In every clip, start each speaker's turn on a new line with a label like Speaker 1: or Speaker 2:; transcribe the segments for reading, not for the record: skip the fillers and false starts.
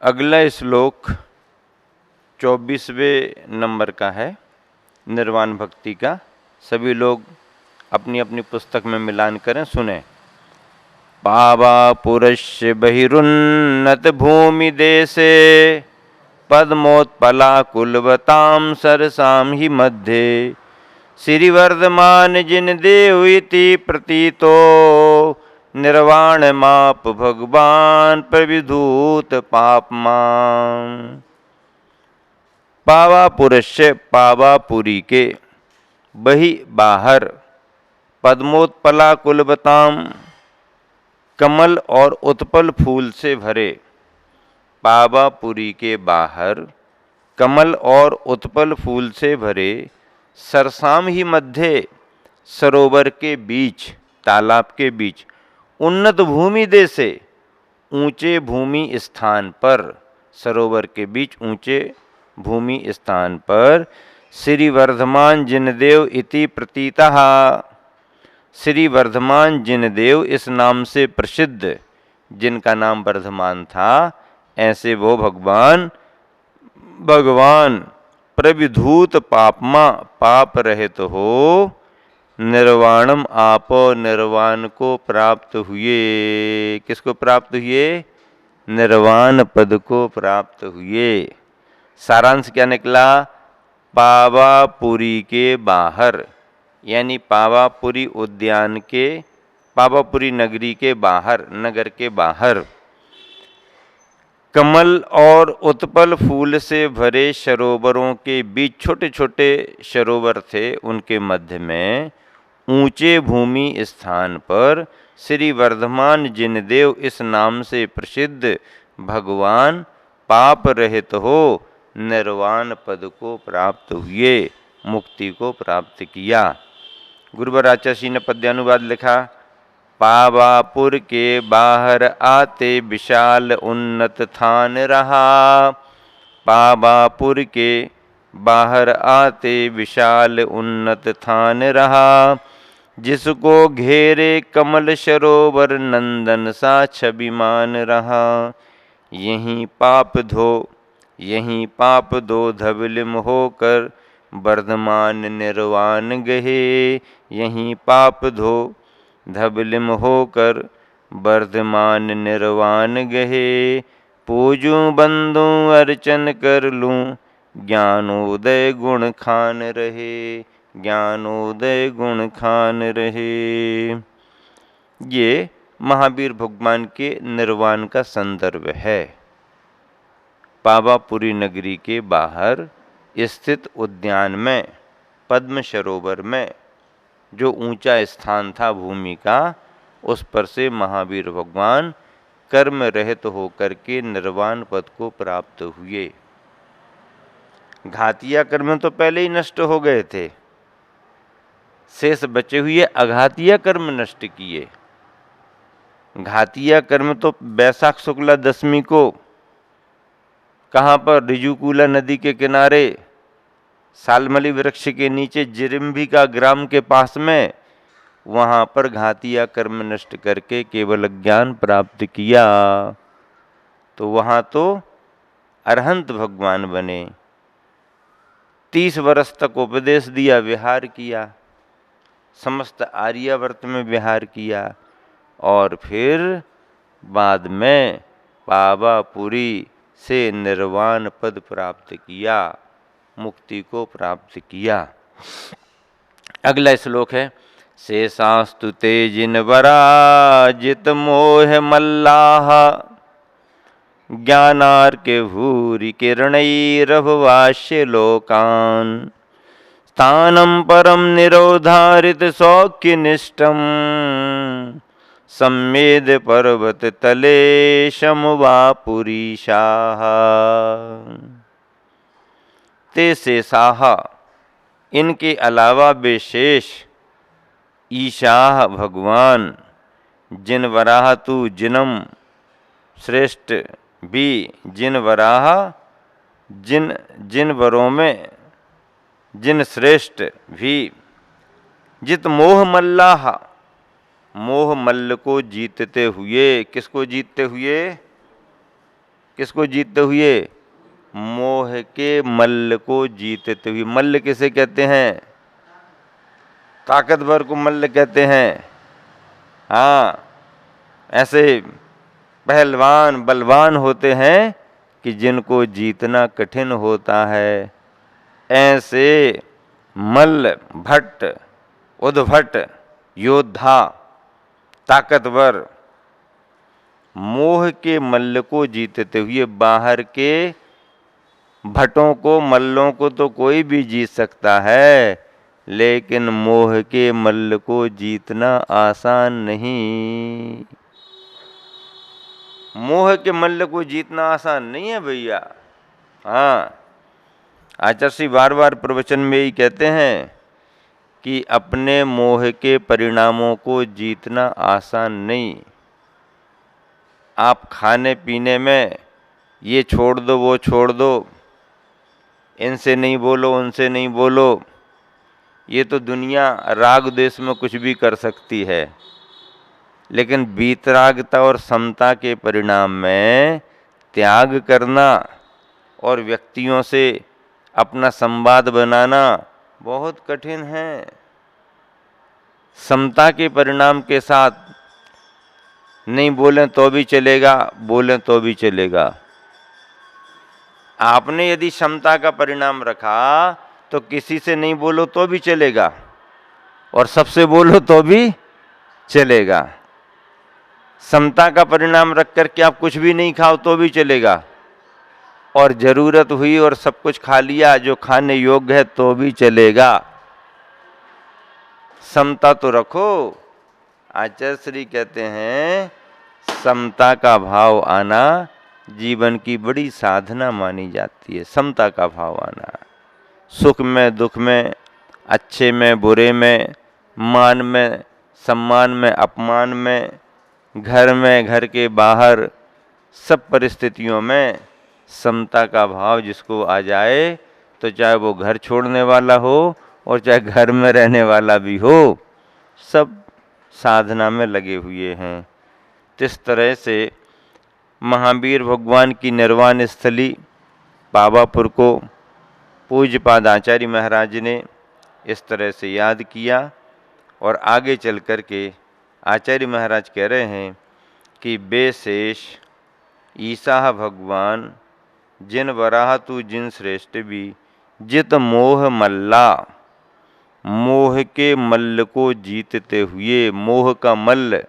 Speaker 1: अगला श्लोक 24वें नंबर का है, निर्वाण भक्ति का। सभी लोग अपनी अपनी पुस्तक में मिलान करें, सुने। पावा पुरस्य बहिरुन्नत भूमि देशे पद्मोत्पला कुलवतां सरसां हि मध्ये श्रीवर्धमान जिन देव इति प्रतीतो निर्वाण माप भगवान प्रविधूत पापमान। पावापुरस्य, पावापुरी के, बही बाहर, पद्मोत्पला कुलवताम, कमल और उत्पल फूल से भरे। पावापुरी के बाहर कमल और उत्पल फूल से भरे, सरसाम ही मध्य, सरोवर के बीच, तालाब के बीच, उन्नत भूमि देशे, ऊंचे भूमि स्थान पर, सरोवर के बीच ऊंचे भूमि स्थान पर, श्री वर्धमान जिनदेव इति प्रतीतः, श्री वर्धमान जिनदेव इस नाम से प्रसिद्ध, जिनका नाम वर्धमान था, ऐसे वो भगवान प्रविधूत पापमा, पाप रहित हो, निर्वाणम आपो, निर्वाण को प्राप्त हुए। किसको प्राप्त हुए? निर्वाण पद को प्राप्त हुए। सारांश क्या निकला? पावापुरी के बाहर, यानी पावापुरी उद्यान के, पावापुरी नगरी के बाहर, नगर के बाहर, कमल और उत्पल फूल से भरे सरोवरों के बीच, छोटे छोटे सरोवर थे, उनके मध्य में ऊंचे भूमि स्थान पर श्री वर्धमान जिनदेव इस नाम से प्रसिद्ध भगवान पाप रहित हो निर्वाण पद को प्राप्त हुए, मुक्ति को प्राप्त किया। गुरुवर आचार्य ने पद्यानुवाद लिखा। पावापुर के बाहर आते विशाल उन्नत थान रहा, पावापुर के बाहर आते विशाल उन्नत थान रहा, जिसको घेरे कमल सरोवर नंदन सा छविमान रहा, यहीं पाप धो धवलिम होकर वर्धमान निर्वाण गहे, यहीं पाप धो धवलिम होकर वर्धमान निर्वाण गहे, पूजूं बंदूं अर्चन कर लूं ज्ञानोदय गुण खान रहे, ज्ञानोदय गुण खान रहे। ये महावीर भगवान के निर्वाण का संदर्भ है। पावापुरी नगरी के बाहर स्थित उद्यान में, पद्म सरोवर में, जो ऊंचा स्थान था भूमि का, उस पर से महावीर भगवान कर्म रहित होकर के निर्वाण पद को प्राप्त हुए। घातिया कर्म तो पहले ही नष्ट हो गए थे, शेष बचे हुए अघातिया कर्म नष्ट किए। घातिया कर्म तो बैसाख शुक्ला दशमी को, कहाँ पर? ऋजुकूला नदी के किनारे, सालमली वृक्ष के नीचे, जिरिम्भिका ग्राम के पास में, वहाँ पर घातिया कर्म नष्ट करके केवल ज्ञान प्राप्त किया, तो वहाँ तो अरहंत भगवान बने। 30 वर्ष तक उपदेश दिया, विहार किया, समस्त आर्यावर्त में विहार किया, और फिर बाद में पावापुरी से निर्वाण पद प्राप्त किया, मुक्ति को प्राप्त किया। अगला श्लोक है। शेषास्तु ते जिनवरा जित मोह मल्लाह, ज्ञानार्के भूरि किरणैरभवास्य लोकान्, स्थानं परम निरोधारित सौख्यनिष्ठं, सम्मेद पर्वत तले शमुवापुरीशाः। ते शेषाः, इनके अलावा विशेष, ईशाह भगवान, जिन वराह तू जिनम श्रेष्ठ भी, जिन वराह, जिन वरों में जिन श्रेष्ठ भी, जित मोह मल्लाह, मोह मल्ल को जीतते हुए। किसको जीतते हुए? किसको जीतते हुए? मोह के मल्ल को जीतते हुए। मल्ल किसे कहते हैं? ताकतवर को मल्ल कहते हैं। हाँ, ऐसे पहलवान बलवान होते हैं कि जिनको जीतना कठिन होता है। ऐसे मल्ल, भट्ट, उद्भट, योद्धा, ताकतवर मोह के मल्ल को जीतते हुए। बाहर के भट्टों को, मल्लों को तो कोई भी जीत सकता है, लेकिन मोह के मल्ल को जीतना आसान नहीं। मोह के मल्ल को जीतना आसान नहीं है भैया। हाँ, आचार्य श्री बार बार प्रवचन में ही कहते हैं कि अपने मोह के परिणामों को जीतना आसान नहीं। आप खाने पीने में ये छोड़ दो, वो छोड़ दो, इनसे नहीं बोलो, उनसे नहीं बोलो, ये तो दुनिया राग द्वेष में कुछ भी कर सकती है, लेकिन वीतरागता और समता के परिणाम में त्याग करना और व्यक्तियों से अपना संवाद बनाना बहुत कठिन है। समता के परिणाम के साथ नहीं बोलें तो भी चलेगा, बोलें तो भी चलेगा। आपने यदि समता का परिणाम रखा तो किसी से नहीं बोलो तो भी चलेगा और सबसे बोलो तो भी चलेगा। समता का परिणाम रख करके आप कुछ भी नहीं खाओ तो भी चलेगा, और जरूरत हुई और सब कुछ खा लिया जो खाने योग्य है तो भी चलेगा। समता तो रखो। आचार्य श्री कहते हैं समता का भाव आना जीवन की बड़ी साधना मानी जाती है। समता का भाव आना, सुख में दुख में, अच्छे में बुरे में, मान में सम्मान में अपमान में, घर में घर के बाहर, सब परिस्थितियों में समता का भाव जिसको आ जाए, तो चाहे वो घर छोड़ने वाला हो और चाहे घर में रहने वाला भी हो, सब साधना में लगे हुए हैं। इस तरह से महावीर भगवान की निर्वाण स्थली पावापुर को पूज्यपाद आचार्य महाराज ने इस तरह से याद किया, और आगे चल कर के आचार्य महाराज कह रहे हैं कि बेशेष ईसा भगवान जिन वराह तू जिन श्रेष्ठ भी जित मोह मल्ला। मोह के मल्ल को जीतते हुए। मोह का मल्ल,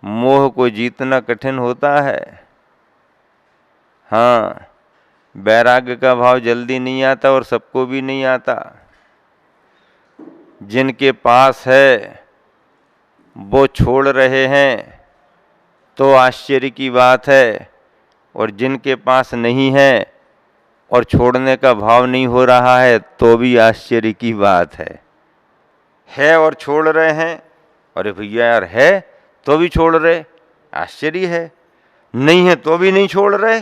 Speaker 1: मोह को जीतना कठिन होता है। हाँ, वैराग्य का भाव जल्दी नहीं आता और सबको भी नहीं आता। जिनके पास है वो छोड़ रहे हैं तो आश्चर्य की बात है, और जिनके पास नहीं है और छोड़ने का भाव नहीं हो रहा है तो भी आश्चर्य की बात है और छोड़ रहे हैं। अरे भैया यार, है तो भी छोड़ रहे, आश्चर्य है। नहीं है तो भी नहीं छोड़ रहे।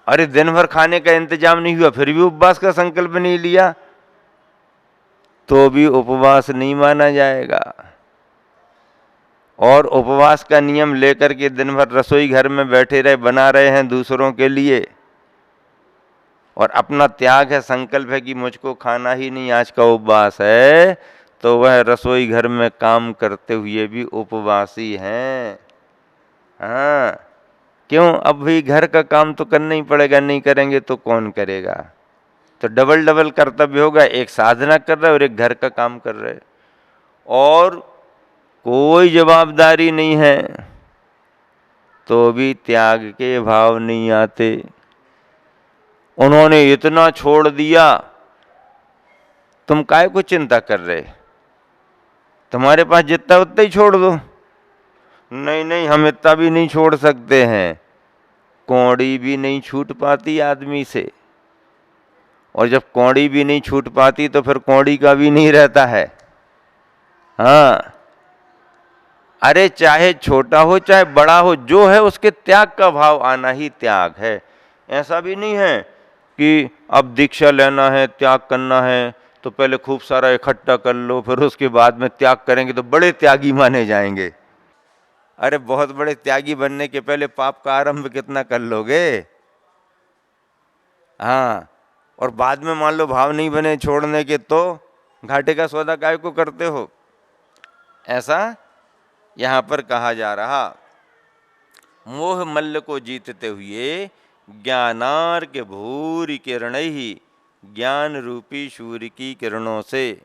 Speaker 1: अरे दिन भर खाने का इंतजाम नहीं हुआ फिर भी उपवास का संकल्प नहीं लिया, तो भी उपवास नहीं माना जाएगा। और उपवास का नियम लेकर के दिन भर रसोई घर में बैठे रहे, बना रहे हैं दूसरों के लिए, और अपना त्याग है, संकल्प है कि मुझको खाना ही नहीं, आज का उपवास है, तो वह रसोई घर में काम करते हुए भी उपवासी हैं। हाँ, क्यों? अब भी घर का काम तो करना ही पड़ेगा, नहीं करेंगे तो कौन करेगा? तो डबल डबल कर्तव्य होगा, एक साधना कर रहे और एक घर का काम कर रहे, और कोई जवाबदारी नहीं है तो भी त्याग के भाव नहीं आते। उन्होंने इतना छोड़ दिया, तुम काहे को चिंता कर रहे? तुम्हारे पास जितना उतना ही छोड़ दो। नहीं नहीं, हम इतना भी नहीं छोड़ सकते हैं। कौड़ी भी नहीं छूट पाती आदमी से, और जब कौड़ी भी नहीं छूट पाती तो फिर कौड़ी का भी नहीं रहता है। हाँ, अरे चाहे छोटा हो चाहे बड़ा हो, जो है उसके त्याग का भाव आना ही त्याग है। ऐसा भी नहीं है कि अब दीक्षा लेना है, त्याग करना है, तो पहले खूब सारा इकट्ठा कर लो, फिर उसके बाद में त्याग करेंगे तो बड़े त्यागी माने जाएंगे। अरे बहुत बड़े त्यागी बनने के पहले पाप का आरंभ कितना कर लोगे। हाँ, और बाद में मान लो भाव नहीं बने छोड़ने के, तो घाटे का सौदा काहे को करते हो। ऐसा यहां पर कहा जा रहा। मोह मल्ल को जीतते हुए ज्ञानार्क भूरि किरण ही, ज्ञान रूपी सूर्य की किरणों से,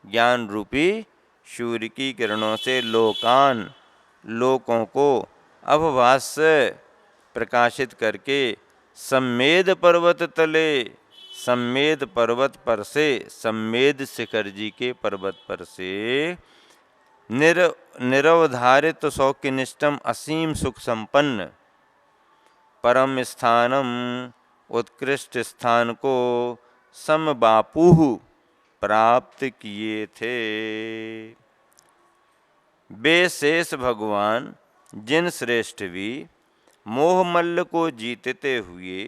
Speaker 1: ज्ञान रूपी सूर्य की किरणों से लोकान, लोकों को अभभास्य प्रकाशित करके, सम्मेद पर्वत तले, सम्मेद पर्वत पर से, सम्मेद शिखर जी के पर्वत पर से निरवधारित सौख्यनिष्ठम असीम सुख संपन्न परम स्थानम, उत्कृष्ट स्थान को समबापुः प्राप्त किए थे। वे शेष भगवान जिन श्रेष्ठ भी मोहमल्ल को जीतते हुए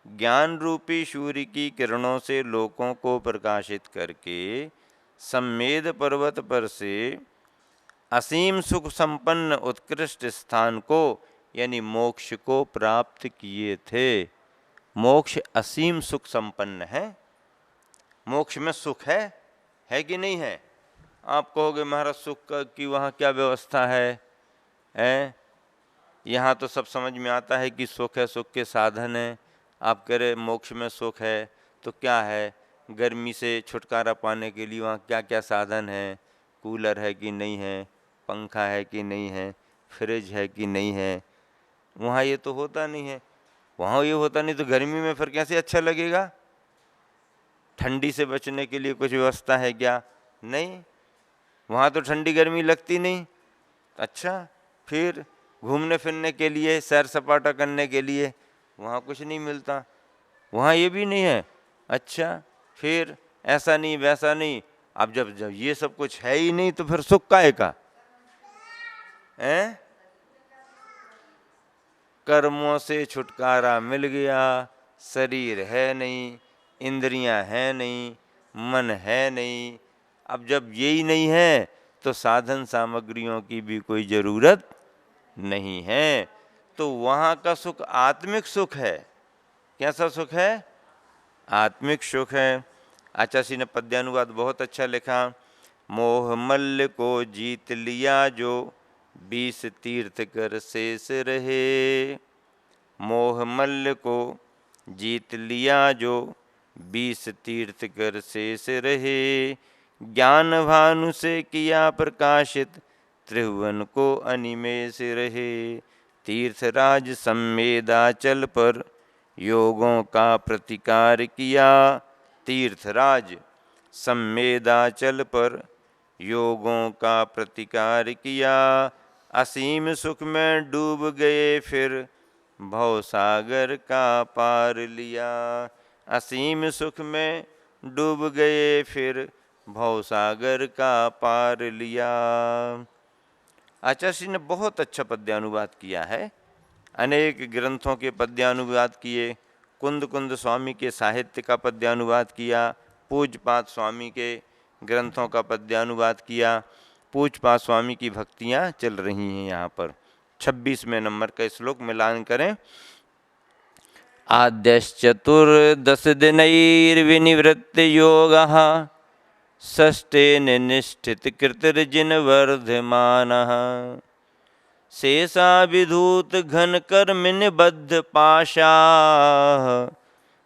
Speaker 1: ज्ञान रूपी सूर्य की किरणों से लोकों को प्रकाशित करके सम्मेद पर्वत पर से असीम सुख संपन्न उत्कृष्ट स्थान को यानी मोक्ष को प्राप्त किए थे। मोक्ष असीम सुख संपन्न है। मोक्ष में सुख है कि नहीं है। आप कहोगे महाराज सुख की वहाँ क्या व्यवस्था है? यहाँ तो सब समझ में आता है कि सुख है, सुख के साधन है। आप कह रहे मोक्ष में सुख है तो क्या है, गर्मी से छुटकारा पाने के लिए वहाँ क्या क्या साधन है, कूलर है कि नहीं है, पंखा है कि नहीं है, फ्रिज है कि नहीं है। वहाँ ये तो होता नहीं है। वहाँ ये होता नहीं तो गर्मी में फिर कैसे अच्छा लगेगा। ठंडी से बचने के लिए कुछ व्यवस्था है क्या? नहीं, वहाँ तो ठंडी गर्मी लगती नहीं। अच्छा, फिर घूमने फिरने के लिए, सैर सपाटा करने के लिए वहाँ कुछ नहीं मिलता, वहाँ ये भी नहीं है। अच्छा, फिर ऐसा नहीं वैसा नहीं। अब जब ये सब कुछ है ही नहीं तो फिर सुख काहे का है? कर्मों से छुटकारा मिल गया, शरीर है नहीं, इंद्रियां हैं नहीं, मन है नहीं। अब जब यही नहीं है तो साधन सामग्रियों की भी कोई जरूरत नहीं है। तो वहाँ का सुख आत्मिक सुख है। कैसा सुख है? आत्मिक सुख है। आचार्य ने पद्यानुवाद बहुत अच्छा लिखा। मोह मल्ल को जीत लिया जो 20 तीर्थ कर शेष रहे। मोह मल्ल को जीत लिया जो 20 तीर्थ कर शेष रहे। ज्ञान भानु से किया प्रकाशित त्रिभुवन को अनिमेष रहे। तीर्थराज सम्मेदाचल पर योगों का प्रतिकार किया। तीर्थराज सम्मेदाचल पर योगों का प्रतिकार किया। असीम सुख में डूब गए फिर भवसागर का पार लिया। असीम सुख में डूब गए फिर भवसागर का पार लिया। आचार्य ने बहुत अच्छा पद्यानुवाद किया है। अनेक ग्रंथों के पद्यानुवाद किए। कुंद कुंद स्वामी के साहित्य का पद्यानुवाद किया। पूज्यपाद स्वामी के ग्रंथों का पद्यानुवाद किया। पूज्यपाद स्वामी की भक्तियाँ चल रही हैं यहाँ पर। 26वें नंबर का श्लोक मिलान करें। आद्यश्चतुर्दश दिनैर्विनिवृत्त योगः षष्ठेन निष्ठित कृतर्जिन वर्धमानः। शेषा विधूत घन कर्मिन बद्ध पाशाः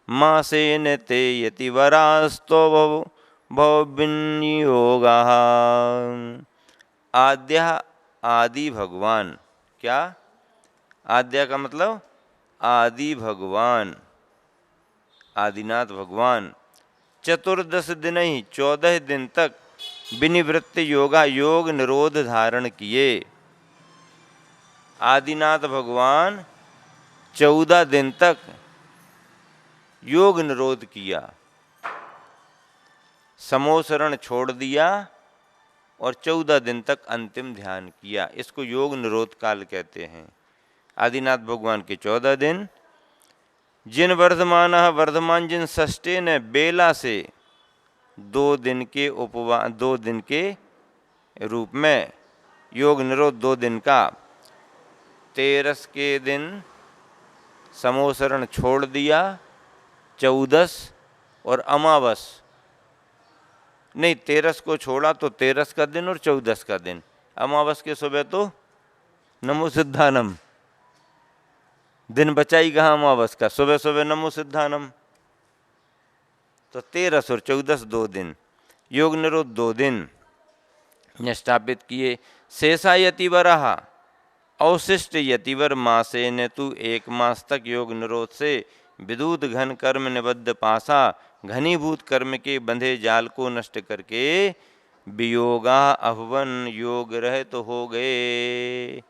Speaker 1: मासेन ते यतिवरास्तो भवविनियोगः। आद्या आदि भगवान। क्या? आद्या का मतलब आदि भगवान, आदिनाथ भगवान। चतुर्दश दिन ही 14 दिन तक विनिवृत्त योगा योग निरोध धारण किए। आदिनाथ भगवान 14 दिन तक योग निरोध किया, समोसरण छोड़ दिया और 14 दिन तक अंतिम ध्यान किया। इसको योग निरोध काल कहते हैं। आदिनाथ भगवान के 14 दिन। जिन वर्धमान वर्धमान जिन षष्ठे ने बेला से 2 दिन के उपवास 2 दिन के रूप में योग निरोध 2 दिन का 13 के दिन समोसरण छोड़ दिया, 14 और अमावस नहीं, 13 को छोड़ा तो 13 का दिन और 14 का दिन, अमावस के सुबह तो नमो सिद्धानम, दिन बचा ही कहाँ अमावस का, सुबह सुबह नमो सिद्धानम। तो 13 और 14 2 दिन, योग निरोध 2 दिन स्थापित किए। शेषा यतिवरहा, अवशिष्ट यतिवर मासे ने तू 1 मास तक योग निरोध से विदुत घन कर्म निबद्ध पासा, घनीभूत कर्म के बंधे जाल को नष्ट करके वियोगा अभवन योग रहित हो गए,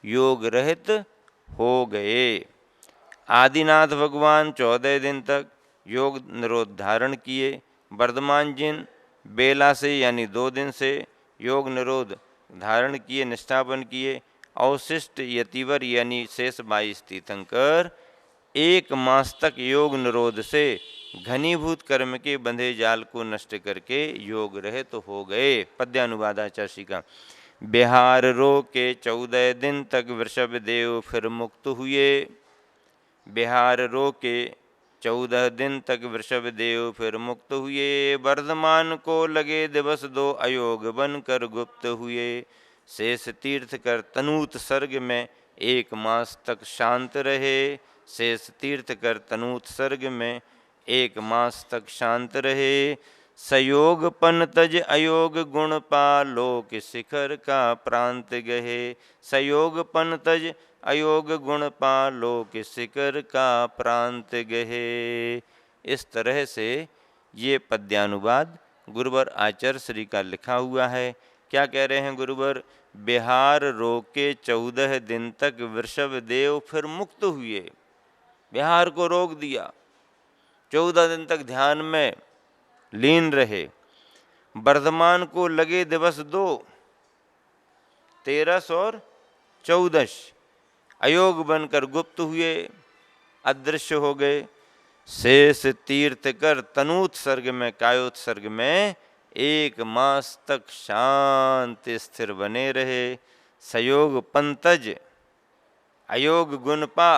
Speaker 1: योग रहित हो गए। आदिनाथ भगवान 14 दिन तक योग निरोध धारण किए। वर्धमान जिन बेला से यानी 2 दिन से योग निरोध धारण किए, निष्ठापन किए। अवशिष्ट यतिवर यानी शेष 22 तीर्थंकर 1 मास तक योग निरोध से घनीभूत कर्म के बंधे जाल को नष्ट करके योग रहित तो हो गए। पद्यानुवादाचार्य का बिहार रो के 14 दिन तक वृषभ देव फिर मुक्त हुए। बिहार रो के 14 दिन तक वृषभ देव फिर मुक्त हुए। वर्धमान को लगे दिवस 2 अयोग बन कर गुप्त हुए। शेष तीर्थ कर तनूत सर्ग में 1 मास तक शांत रहे। शेष तीर्थ कर तनूत सर्ग में 1 मास तक शांत रहे। सयोग पन तज अयोग गुण पा लोक शिखर का प्रांत गहे। सयोग पन तज अयोग गुण पा लोक शिखर का प्रांत गहे। इस तरह से ये पद्यानुवाद गुरुवर आचार्य श्री का लिखा हुआ है। क्या कह रहे हैं गुरुवर? बिहार रोके 14 दिन तक वृषभ देव फिर मुक्त हुए। बिहार को रोक दिया, 14 दिन तक ध्यान में लीन रहे। वर्धमान को लगे दिवस 2, 13 और 14 अयोग बनकर गुप्त हुए, अदृश्य हो गए। शेष तीर्थ कर तनूत सर्ग में, कायोत्सर्ग में 1 मास तक शांत स्थिर बने रहे। सयोग पंतज अयोग गुण पा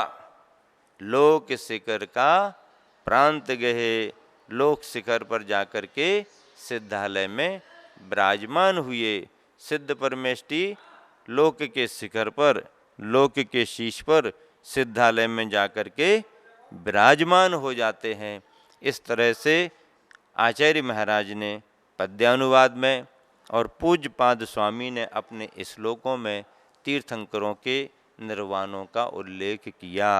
Speaker 1: लोक शिखर का प्रांत गए। लोक शिखर पर जाकर के सिद्धालय में विराजमान हुए। सिद्ध परमेष्टि लोक के शिखर पर, लोक के शीश पर सिद्धालय में जाकर के विराजमान हो जाते हैं। इस तरह से आचार्य महाराज ने पद्यानुवाद में और पूज्यपाद स्वामी ने अपने श्लोकों में तीर्थंकरों के निर्वाणों का उल्लेख किया।